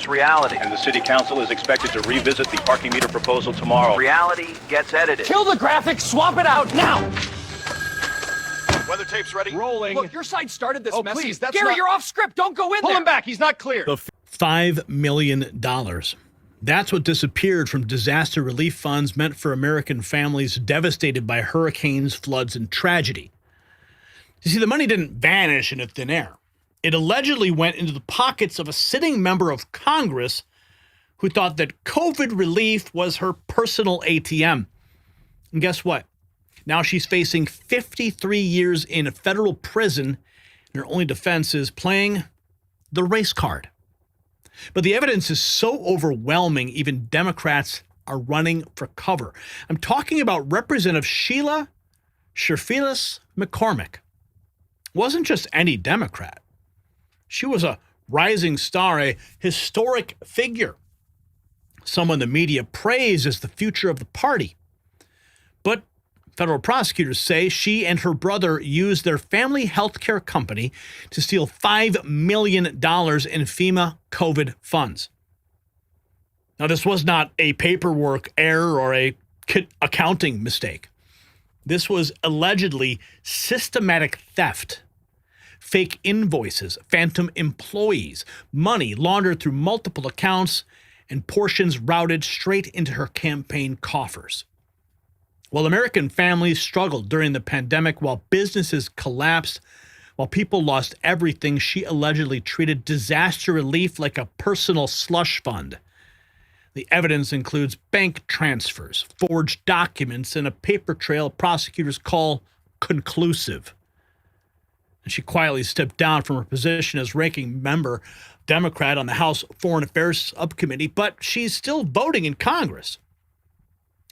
reality. And the city council is expected to revisit the parking meter proposal tomorrow. Reality gets edited. Kill the graphics, swap it out now! Weather tape's ready. Rolling. Look, your side started this mess. Please, that's Gary, not... you're off script. Don't go in Pull there. him back. He's not clear. $5 million. That's what disappeared from disaster relief funds meant for American families devastated by hurricanes, floods, and tragedy. You see, the money didn't vanish into thin air. It allegedly went into the pockets of a sitting member of Congress who thought that COVID relief was her personal ATM. And guess what? Now she's facing 53 years in a federal prison, and her only defense is playing the race card. But the evidence is so overwhelming, even Democrats are running for cover. I'm talking about Representative Sheila Cherfilus-McCormick. Wasn't just any Democrat. She was a rising star, a historic figure, someone the media praised as the future of the party. But federal prosecutors say she and her brother used their family health care company to steal $5 million in FEMA COVID funds. Now, this was not a paperwork error or a accounting mistake. This was allegedly systematic theft, fake invoices, phantom employees, money laundered through multiple accounts, and portions routed straight into her campaign coffers. While American families struggled during the pandemic, while businesses collapsed, while people lost everything, she allegedly treated disaster relief like a personal slush fund. The evidence includes bank transfers, forged documents, and a paper trail prosecutors call conclusive. And she quietly stepped down from her position as ranking member Democrat on the House Foreign Affairs Subcommittee, but she's still voting in Congress.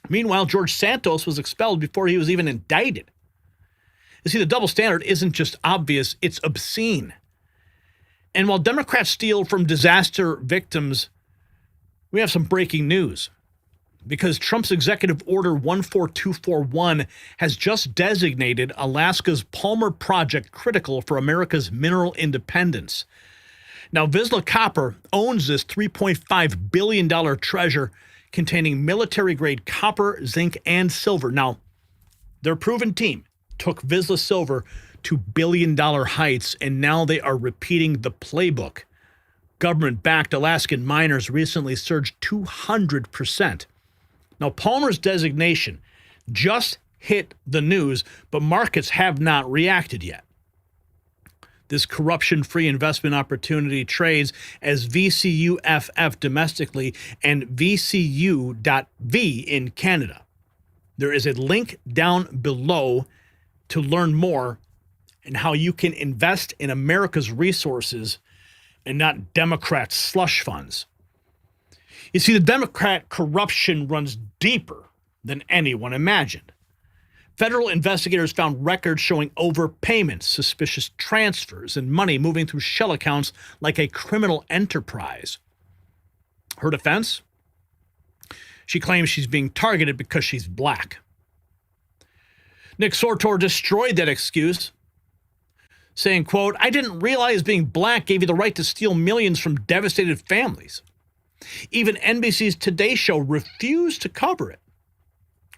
Meanwhile, George Santos was expelled before he was even indicted. You see, the double standard isn't just obvious, it's obscene. And while Democrats steal from disaster victims, we have some breaking news. Because Trump's Executive Order 14241 has just designated Alaska's Palmer Project critical for America's mineral independence. Now, Vizsla Copper owns this $3.5 billion treasure containing military-grade copper, zinc, and silver. Now, their proven team took Vizsla Silver to billion-dollar heights, and now they are repeating the playbook. Government-backed Alaskan miners recently surged 200%. Now, Palmer's designation just hit the news, but markets have not reacted yet. This corruption-free investment opportunity trades as VCUFF domestically and VCU.V in Canada. There is a link down below to learn more and how you can invest in America's resources and not Democrat slush funds. You see, the Democrat corruption runs deeper than anyone imagined. Federal investigators found records showing overpayments, suspicious transfers, and money moving through shell accounts like a criminal enterprise. Her defense? She claims she's being targeted because she's black. Nick Sortor destroyed that excuse, saying, quote, "I didn't realize being black gave you the right to steal millions from devastated families." Even NBC's Today Show refused to cover it.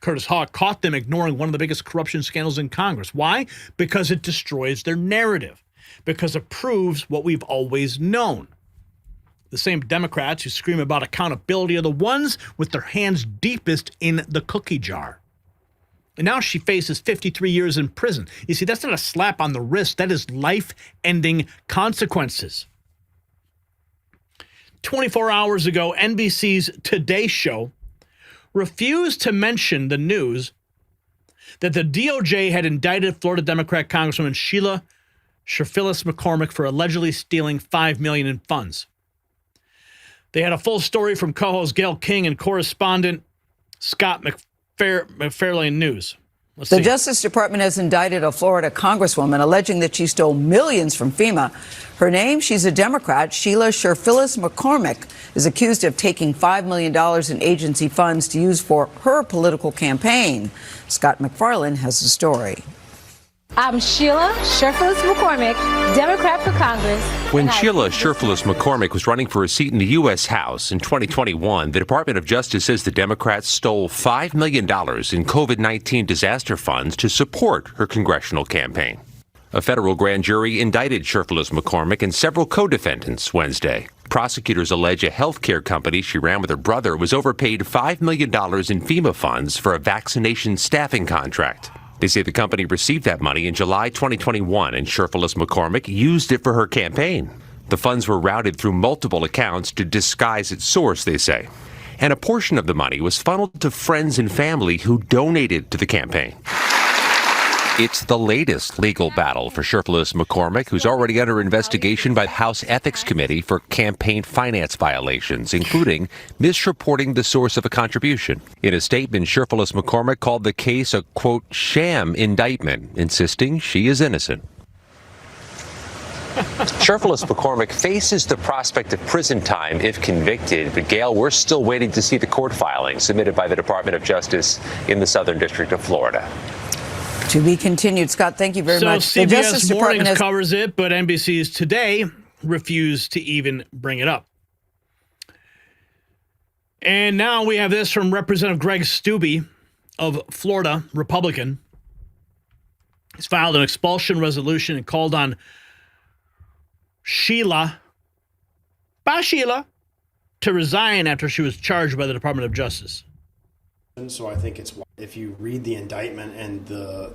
Curtis Hawk caught them ignoring one of the biggest corruption scandals in Congress. Why? Because it destroys their narrative. Because it proves what we've always known. The same Democrats who scream about accountability are the ones with their hands deepest in the cookie jar. And now she faces 53 years in prison. You see, that's not a slap on the wrist. That is life-ending consequences. 24 hours ago, NBC's Today Show refused to mention the news that the DOJ had indicted Florida Democrat Congresswoman Sheila Cherfilus-McCormick for allegedly stealing $5 million in funds. They had a full story from co-host Gail King and correspondent Scott McFarlane News. The Justice Department has indicted a Florida congresswoman alleging that she stole millions from FEMA. Her name, she's a Democrat, Sheila Cherfilus-McCormick, is accused of taking $5 million in agency funds to use for her political campaign. Scott McFarlane has the story. I'm Sheila Cherfilus-McCormick, Democrat for Congress. When Sheila Cherfilus-McCormick was running for a seat in the U.S. House in 2021, the Department of Justice says the Democrats stole $5 million in COVID-19 disaster funds to support her congressional campaign. A federal grand jury indicted Cherfilus-McCormick and several co-defendants Wednesday. Prosecutors allege a healthcare company she ran with her brother was overpaid $5 million in FEMA funds for a vaccination staffing contract. They say the company received that money in July 2021, and Cherfilus-McCormick used it for her campaign. The funds were routed through multiple accounts to disguise its source, they say. And a portion of the money was funneled to friends and family who donated to the campaign. It's the latest legal battle for Cherfilus-McCormick, who's already under investigation by the House Ethics Committee for campaign finance violations, including misreporting the source of a contribution. In a statement, Cherfilus-McCormick called the case a, quote, sham indictment, insisting she is innocent. Cherfilus-McCormick faces the prospect of prison time if convicted. But, Gail, we're still waiting to see the court filing submitted by the Department of Justice in the Southern District of Florida. To be continued. Scott, thank you very much. So CBS Mornings covers it, but NBC's Today refused to even bring it up. And now we have this from Representative Greg Steube of Florida, Republican. He's filed an expulsion resolution and called on Sheila to resign after she was charged by the Department of Justice. So I think it's, if you read the indictment and the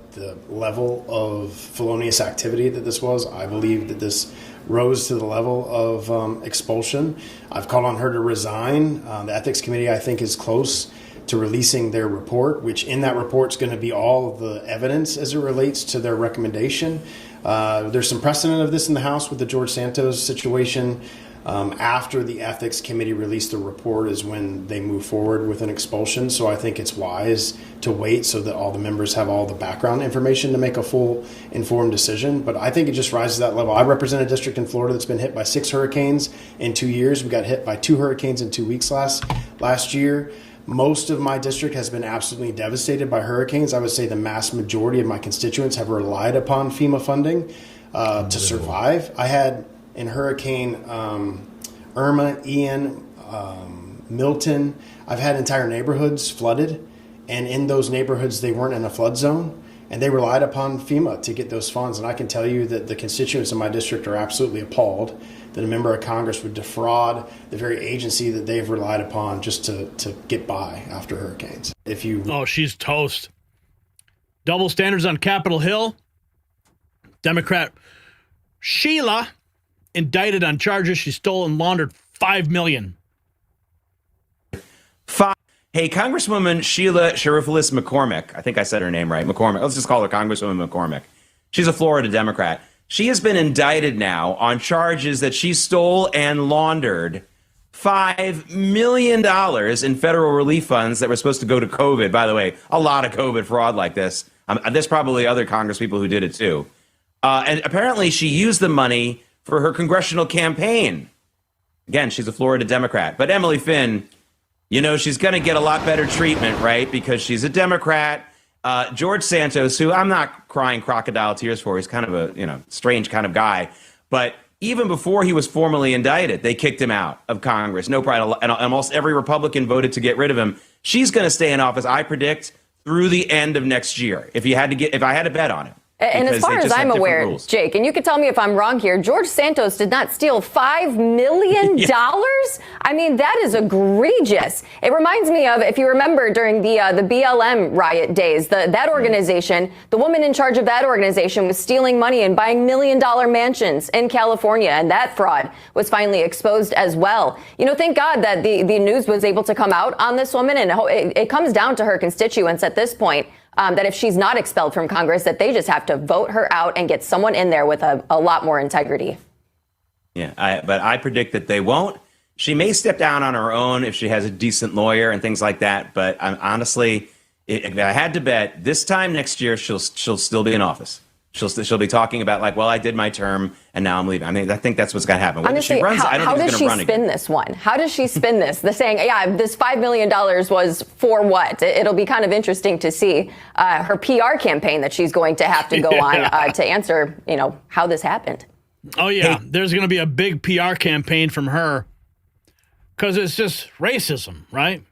level of felonious activity that this was, I believe that this rose to the level of expulsion. I've called on her to resign. The Ethics Committee, I think, is close to releasing their report, which in that report is going to be all of the evidence as it relates to their recommendation. There's some precedent of this in the House with the George Santos situation. After the Ethics Committee released the report is when they move forward with an expulsion. So I think it's wise to wait so that all the members have all the background information to make a full informed decision. But I think it just rises to that level. I represent a district in Florida that's been hit by 6 hurricanes in 2 years. We got hit by 2 hurricanes in 2 weeks last year. Most of my district has been absolutely devastated by hurricanes. I would say the mass majority of my constituents have relied upon FEMA funding to survive. I had in Hurricane Irma, Ian, Milton, I've had entire neighborhoods flooded, and in those neighborhoods they weren't in a flood zone, and they relied upon FEMA to get those funds. And I can tell you that the constituents in my district are absolutely appalled that a member of Congress would defraud the very agency that they've relied upon just to get by after hurricanes. She's toast. Double standards on Capitol Hill. Democrat Sheila indicted on charges she stole and laundered $5 million. Hey, Congresswoman Sheila Cherfilus-McCormick, I think I said her name right, McCormick. Let's just call her Congresswoman McCormick. She's a Florida Democrat. She has been indicted now on charges that she stole and laundered $5 million in federal relief funds that were supposed to go to COVID. By the way, a lot of COVID fraud like this. There's probably other Congress people who did it too. And apparently she used the money for her congressional campaign. Again, she's a Florida Democrat. But Emily Finn, you know, she's going to get a lot better treatment, right? Because she's a Democrat. George Santos, who I'm not crying crocodile tears for, he's kind of a, strange kind of guy. But even before he was formally indicted, they kicked him out of Congress. No problem. And almost every Republican voted to get rid of him. She's going to stay in office, I predict, through the end of next year. If I had to bet on it. And as far as I'm aware, Jake, and you could tell me if I'm wrong here, George Santos did not steal $5 million? Yeah. I mean, that is egregious. It reminds me of, if you remember, during the BLM riot days, that organization, the woman in charge of that organization was stealing money and buying $1 million mansions in California, and that fraud was finally exposed as well. Thank God that the news was able to come out on this woman, and it comes down to her constituents at this point. That if she's not expelled from Congress, that they just have to vote her out and get someone in there with a lot more integrity. Yeah, but I predict that they won't. She may step down on her own if she has a decent lawyer and things like that. But honestly, if I had to bet, this time next year, she'll still be in office. She'll be talking about like, well, I did my term and now I'm leaving. I mean, I think that's what's going to happen. Whether Honestly, she runs, I don't how think does she's she going to run spin again. this one? How does she spin this? The saying, yeah, this $5 million was for what? It'll be kind of interesting to see her PR campaign that she's going to have to go on to answer, how this happened. Oh, yeah. There's going to be a big PR campaign from her because it's just racism, right?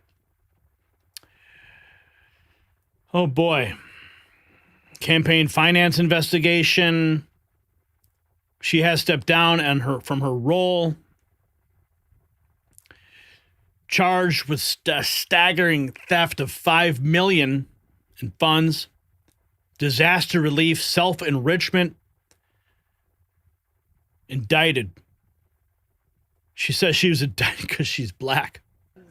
Oh, boy. Campaign finance investigation. She has stepped down from her role. Charged with staggering theft of $5 million in funds, disaster relief, self-enrichment. Indicted. She says she was indicted because she's black. Your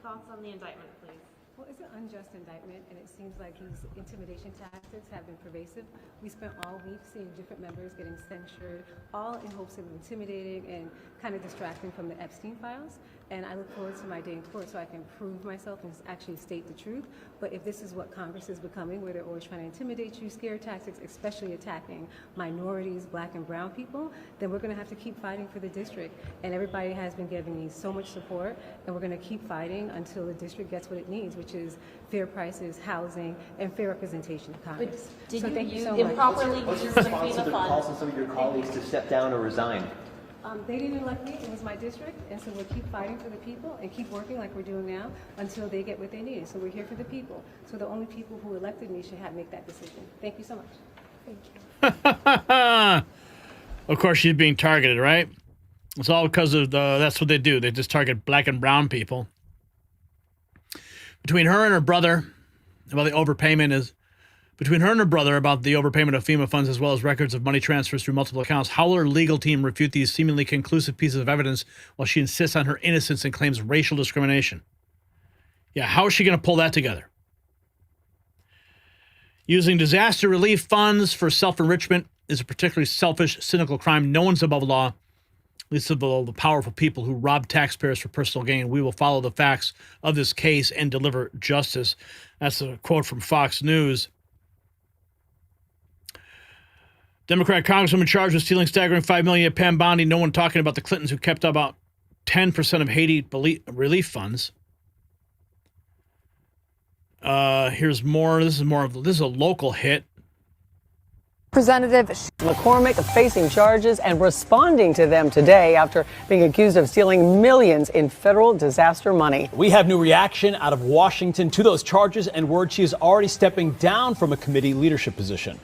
thoughts on the indictment, please. Well, it's an unjust indictment, and it seems like these intimidation tactics have been pervasive. We spent all week seeing different members getting censured, all in hopes of intimidating and kind of distracting from the Epstein files. And I look forward to my day in court so I can prove myself and actually state the truth. But if this is what Congress is becoming, where they're always trying to intimidate you, scare tactics, especially attacking minorities, black and brown people, then we're going to have to keep fighting for the district. And everybody has been giving me so much support, and we're going to keep fighting until the district gets what it needs, which is fair prices, housing, and fair representation in Congress. Did so you thank you so improperly much. use the response to FEMA the calls funds? from some of your colleagues to step down or resign? They didn't elect me. It was my district. And so we'll keep fighting for the people and keep working like we're doing now until they get what they need. So we're here for the people. So the only people who elected me should make that decision. Thank you so much. Thank you. Of course, she's being targeted, right? It's all because of that's what they do. They just target black and brown people. Between her and her brother about the overpayment of FEMA funds, as well as records of money transfers through multiple accounts, how will her legal team refute these seemingly conclusive pieces of evidence while she insists on her innocence and claims racial discrimination? Yeah, how is she going to pull that together? Using disaster relief funds for self-enrichment is a particularly selfish, cynical crime. No one's above law, at least of all the powerful people who rob taxpayers for personal gain. We will follow the facts of this case and deliver justice. That's a quote from Fox News. Democrat Congresswoman charged with stealing staggering $5 million at Pam Bondi. No one talking about the Clintons who kept about 10% of Haiti relief funds. Here's more. This is a local hit. Representative McCormick facing charges and responding to them today after being accused of stealing millions in federal disaster money. We have new reaction out of Washington to those charges and word she is already stepping down from a committee leadership position.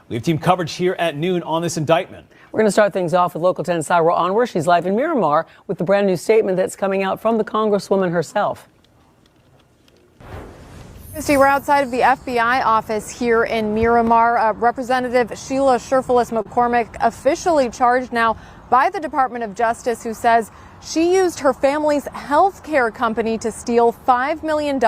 We have team coverage here at noon on this indictment. We're going to start things off with Local 10 Syra Anwar. She's live in Miramar with the brand new statement that's coming out from the Congresswoman herself. We're outside of the FBI office here in Miramar. Representative Sheila Cherfilus-McCormick officially charged now by the Department of Justice, who says she used her family's health care company to steal $5 million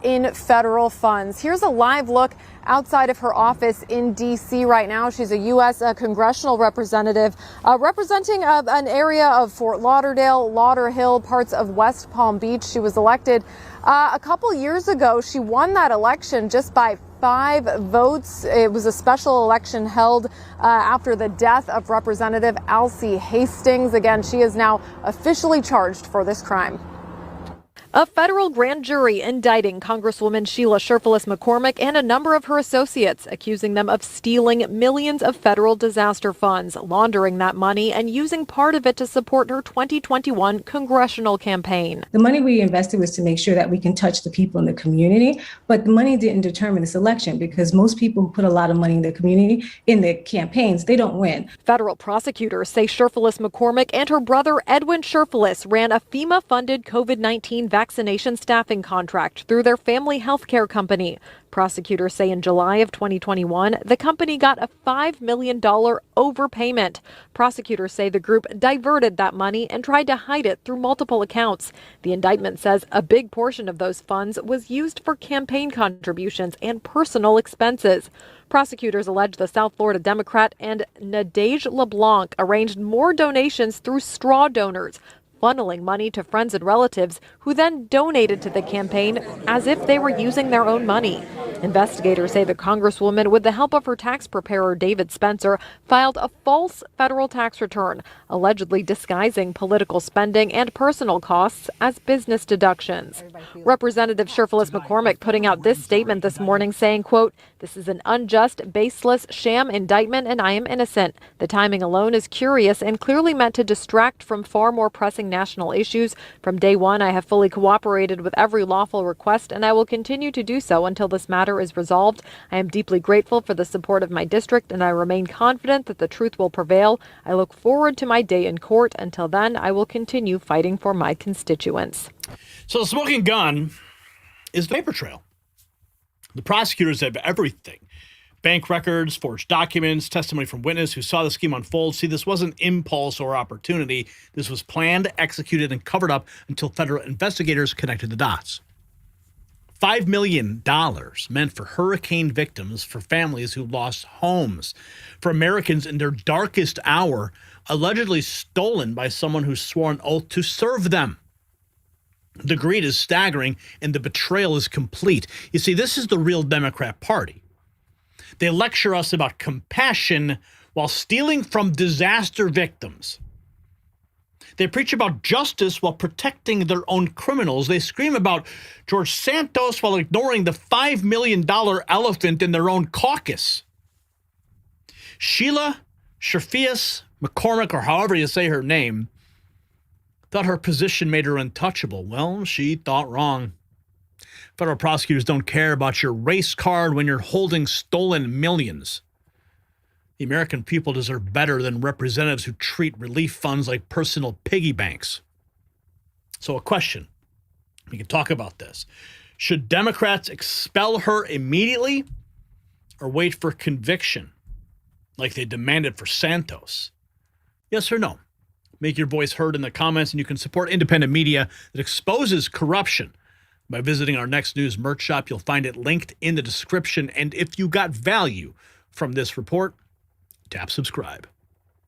in federal funds. Here's a live look outside of her office in D.C. right now. She's a U.S. congressional representative representing an area of Fort Lauderdale, Lauderhill, parts of West Palm Beach. She was elected a couple years ago. She won that election just by 5 votes. It was a special election held after the death of Representative Alcee Hastings. Again, she is now officially charged for this crime. A federal grand jury indicting Congresswoman Sheila Cherfilus-McCormick and a number of her associates, accusing them of stealing millions of federal disaster funds, laundering that money, and using part of it to support her 2021 congressional campaign. The money we invested was to make sure that we can touch the people in the community, but the money didn't determine this election because most people who put a lot of money in the community, in the campaigns, they don't win. Federal prosecutors say Cherfilus-McCormick and her brother Edwin Cherfilus ran a FEMA-funded COVID-19 vaccination staffing contract through their family health care company. Prosecutors say in July of 2021, the company got a $5 million overpayment. Prosecutors say the group diverted that money and tried to hide it through multiple accounts. The indictment says a big portion of those funds was used for campaign contributions and personal expenses. Prosecutors allege the South Florida Democrat and Nadege LeBlanc arranged more donations through straw donors, funneling money to friends and relatives who then donated to the campaign as if they were using their own money. Investigators say the Congresswoman, with the help of her tax preparer David Spencer, filed a false federal tax return, allegedly disguising political spending and personal costs as business deductions. Representative Cherfilus-McCormick putting out this statement this morning saying, quote, "This is an unjust, baseless, sham indictment and I am innocent. The timing alone is curious and clearly meant to distract from far more pressing national issues. From day one, I have fully cooperated with every lawful request and I will continue to do so until this matter is resolved. I am deeply grateful for the support of my district and I remain confident that the truth will prevail. I look forward to my day in court. Until then, I will continue fighting for my constituents." So the smoking gun is the paper trail. The prosecutors have everything. Bank records, forged documents, testimony from witness who saw the scheme unfold. See, this wasn't impulse or opportunity. This was planned, executed, and covered up until federal investigators connected the dots. $5 million meant for hurricane victims, for families who lost homes, for Americans in their darkest hour, allegedly stolen by someone who swore an oath to serve them. The greed is staggering and the betrayal is complete. You see, this is the real Democrat Party. They lecture us about compassion while stealing from disaster victims. They preach about justice while protecting their own criminals. They scream about George Santos while ignoring the $5 million elephant in their own caucus. Sheila Cherfilus-McCormick, or however you say her name, thought her position made her untouchable. Well, she thought wrong. Federal prosecutors don't care about your race card when you're holding stolen millions. The American people deserve better than representatives who treat relief funds like personal piggy banks. So a question, we can talk about this. Should Democrats expel her immediately or wait for conviction like they demanded for Santos? Yes or no? Make your voice heard in the comments, and you can support independent media that exposes corruption by visiting our Next News merch shop. You'll find it linked in the description. And if you got value from this report, tap subscribe.